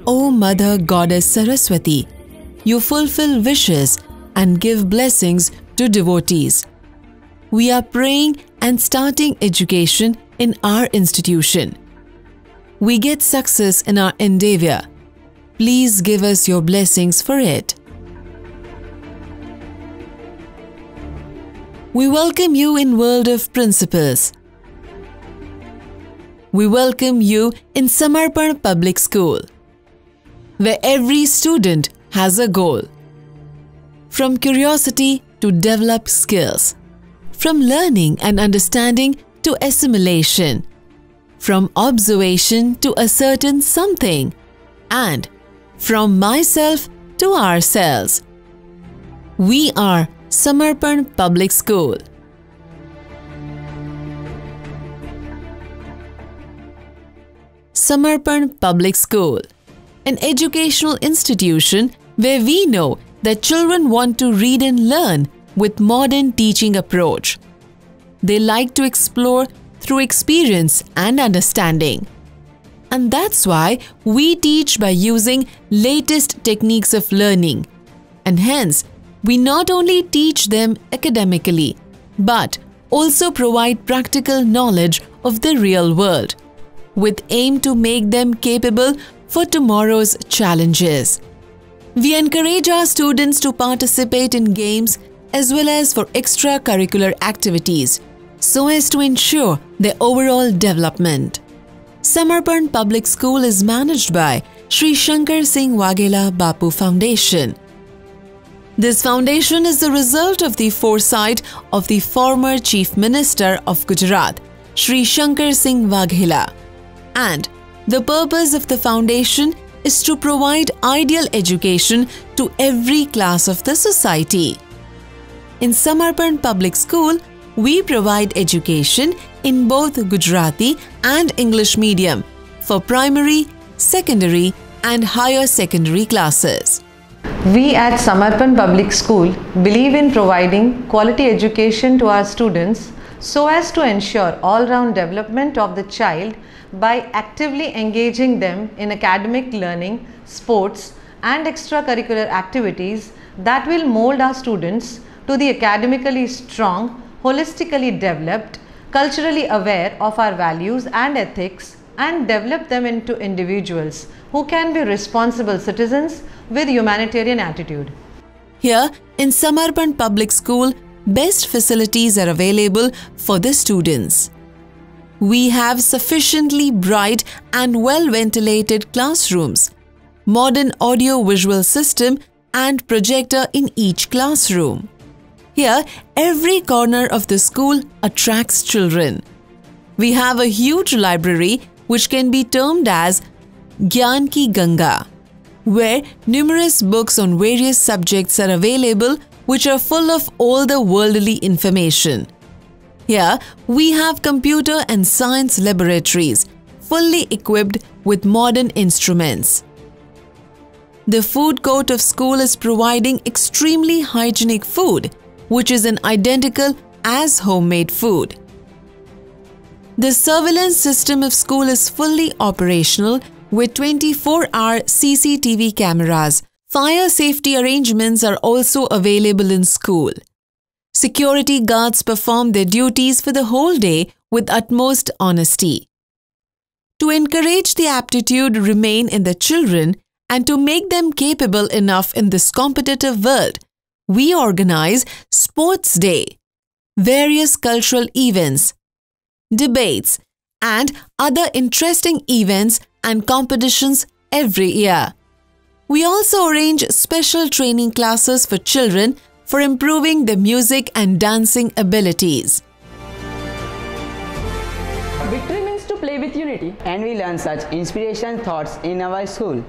O Mother Goddess Saraswati, you fulfill wishes and give blessings to devotees. We are praying and starting education in our institution. We get success in our endeavor. Please give us your blessings for it. We welcome you in World of Principles. We welcome you in Samarpan Public School, where every student has a goal. From curiosity to develop skills, from learning and understanding to assimilation, from observation to ascertain something, and from myself to ourselves. We are Samarpan Public School. Samarpan Public School, an educational institution where we know that children want to read and learn with modern teaching approach. They like to explore through experience and understanding. And that's why we teach by using latest techniques of learning. And hence, we not only teach them academically, but also provide practical knowledge of the real world, with aim to make them capable for tomorrow's challenges. We encourage our students to participate in games as well as for extracurricular activities, so as to ensure their overall development. Samarpan Public School is managed by Sri Shankar Singh Waghela Bapu Foundation. This foundation is the result of the foresight of the former Chief Minister of Gujarat, Sri Shankar Singh Waghela. And the purpose of the foundation is to provide ideal education to every class of the society. In Samarpan Public School, we provide education in both Gujarati and English medium for primary, secondary, and higher secondary classes. We at Samarpan Public School believe in providing quality education to our students so as to ensure all-round development of the child by actively engaging them in academic learning, sports, and extracurricular activities that will mold our students to the academically strong, holistically developed, culturally aware of our values and ethics, and develop them into individuals who can be responsible citizens with humanitarian attitude. Here in Samarpan Public School, best facilities are available for the students. We have sufficiently bright and well-ventilated classrooms, modern audio-visual system and projector in each classroom. Here, every corner of the school attracts children. We have a huge library which can be termed as Gyan Ki Ganga, where numerous books on various subjects are available which are full of all the worldly information. Here, we have computer and science laboratories fully equipped with modern instruments. The food court of school is providing extremely hygienic food, which is an identical as homemade food. The surveillance system of school is fully operational with 24-hour CCTV cameras. Fire safety arrangements are also available in school. Security guards perform their duties for the whole day with utmost honesty. To encourage the aptitude remain in the children and to make them capable enough in this competitive world, we organize Sports Day, various cultural events, debates, and other interesting events and competitions every year. We also arrange special training classes for children for improving their music and dancing abilities. Victory means to play with unity, and we learn such inspiration thoughts in our school.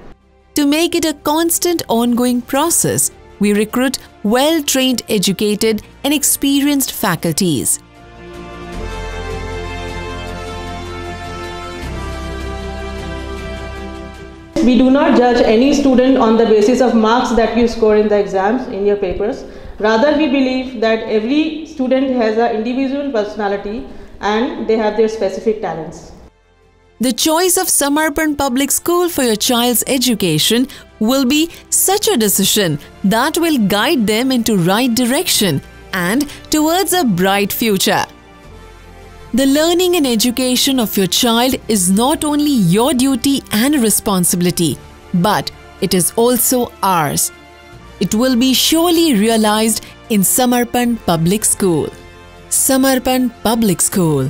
To make it a constant ongoing process, we recruit well-trained, educated, and experienced faculties. We do not judge any student on the basis of marks that you score in the exams, in your papers. Rather, we believe that every student has an individual personality and they have their specific talents. The choice of Samarpan Public School for your child's education will be such a decision that will guide them into right direction and towards a bright future. The learning and education of your child is not only your duty and responsibility, but it is also ours. It will be surely realized in Samarpan Public School. Samarpan Public School.